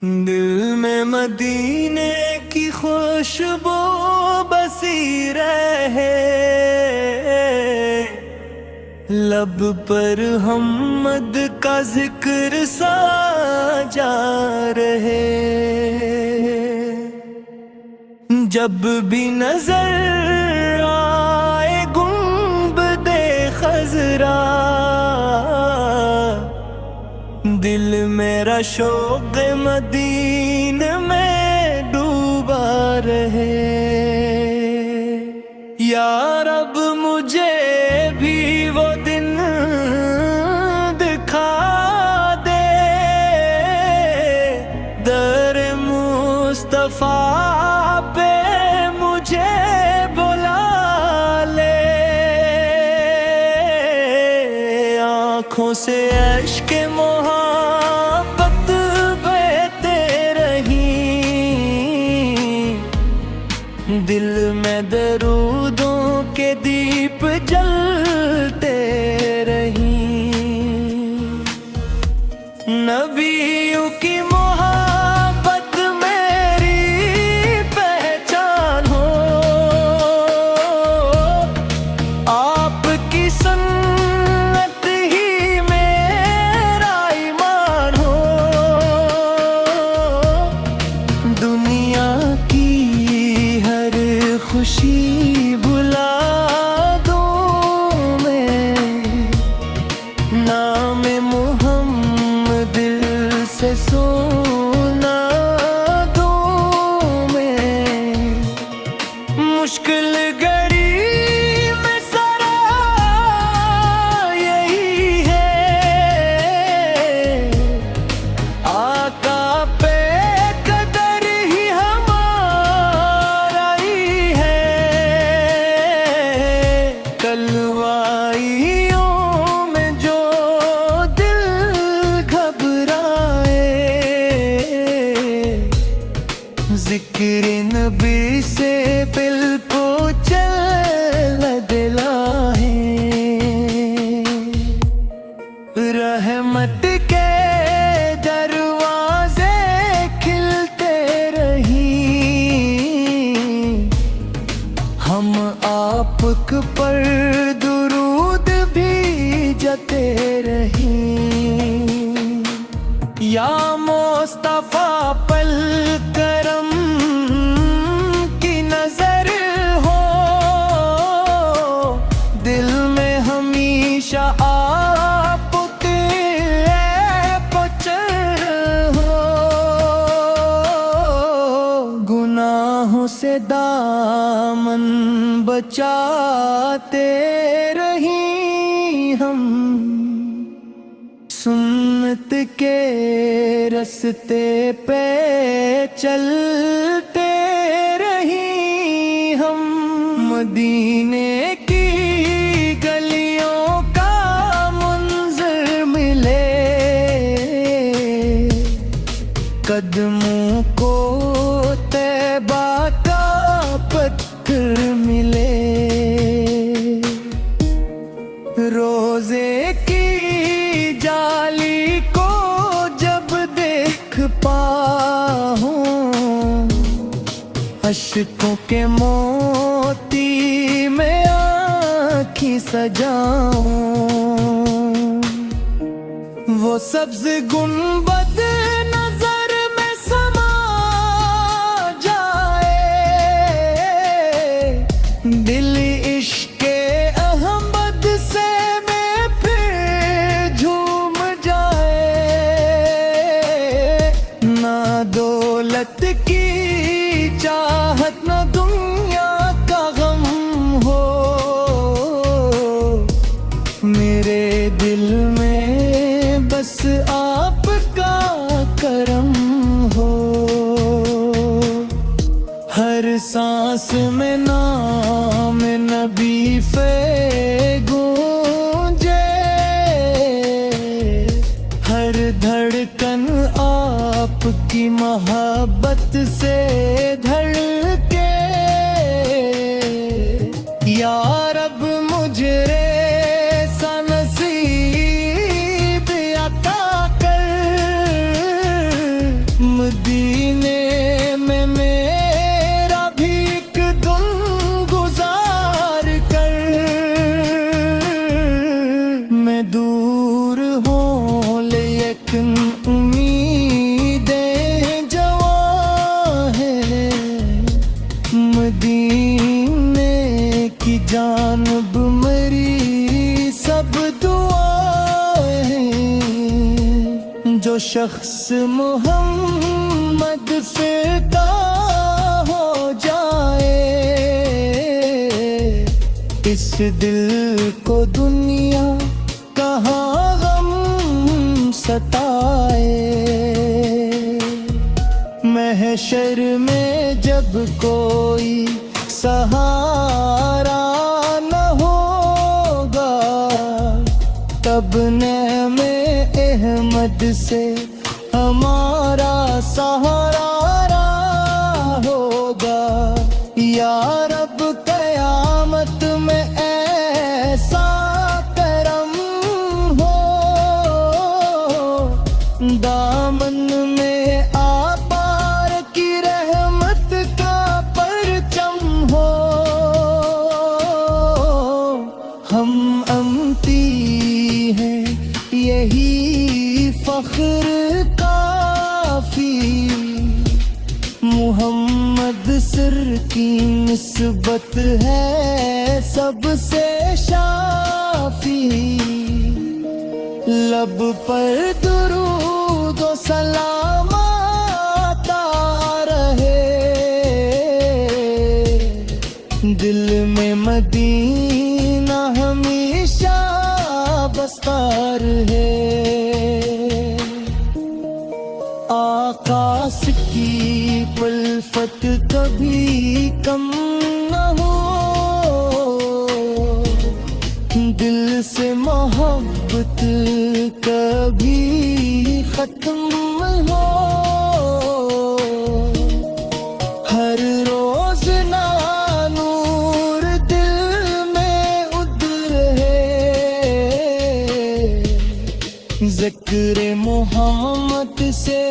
दिल में मदीने की खुशबू बसी रहे, लब पर हमद का जिक्र साजा रहे। जब भी नजर आए गुंबदे खजरा, दिल मेरा शौक़ मदीने में डूबा रहे। या रब मुझे भी वो दिन दिखा दे, दर मुस्तफा पे मुझे बुला ले। आँखों से अश्क मोहब्बत बहते रही, दिल में दरूदों के दीप जलते रही। नबियों की मोहब्बत मेरी पहचान हो, आपकी सुन्नत ही मेरा ईमान हो। दुनिया की हर खुशी भुला दूं मैं, नाम मुहम्मद दिल से सुना दूं मैं। मुश्किल घड़ी में सारा यही है, आका पे कदर ही हमारा ही है। कलवाइयों में जो दिल घबराए, जिक्र नबी से दिल को चल दिलाए। रहमत के दरवाजे खिलते रही, हम आपक पर दुरूद भेजते रही। या मुस्तफा पल करम की नजर हो, दिल में हमेशा आपके पचर हो। गुनाहों से दामन बचाते रही हम, सुन्नत के रस्ते पे चलते रही हम। मदीने की गलियों का मंजर मिले, कदमों को तैबा का पत्थर मिले। रोजे की जाली को जब देख पाऊं, अश्कों के मोती में आँखें सजाऊं। वो सब्ज गुंबद नजर में समा जाए, दिल इश्के अहमद से में फिर झूम जाए। ना दौलत की चाहत ना दुनिया का गम हो, मेरे दिल में बस आपका करम हो। हर सांस में नाम नबी पे गूंजे, हर धड़कन आपकी मोहब्बत से धड़के। या रब मुझे सा नसीब अता कर, मदीने में मेरा भी एक दिन गुजार कर, मैं दूर हो लेकिन उम्मीदें जवां है, मदीने की जानब मेरी सब दुआएं हैं। जो शख्स मोहम्मद फिदा हो जाए, इस दिल को दुनिया कहाँ गम सताए। महशर में जब कोई सहारा न होगा, तब नेमे अहमद से हमारा सहारा होगा। या रब कयामत में ऐसा करम हो, दामन में आपार की रहमत का परचम हो। हम अमती हैं यही फख्र काफी, मुहम्मद सिर की निस्बत है सबसे शाफी। लब पर दुरूद व सलाम आता रहे, दिल में मदीना हमेशा बस्तार है। आकाश की उल्फत कभी कम न हो, दिल से मोहब्बत कभी खत्म हो। हर रोज ना नूर दिल में उतर है, जिक्र मोहम्मद से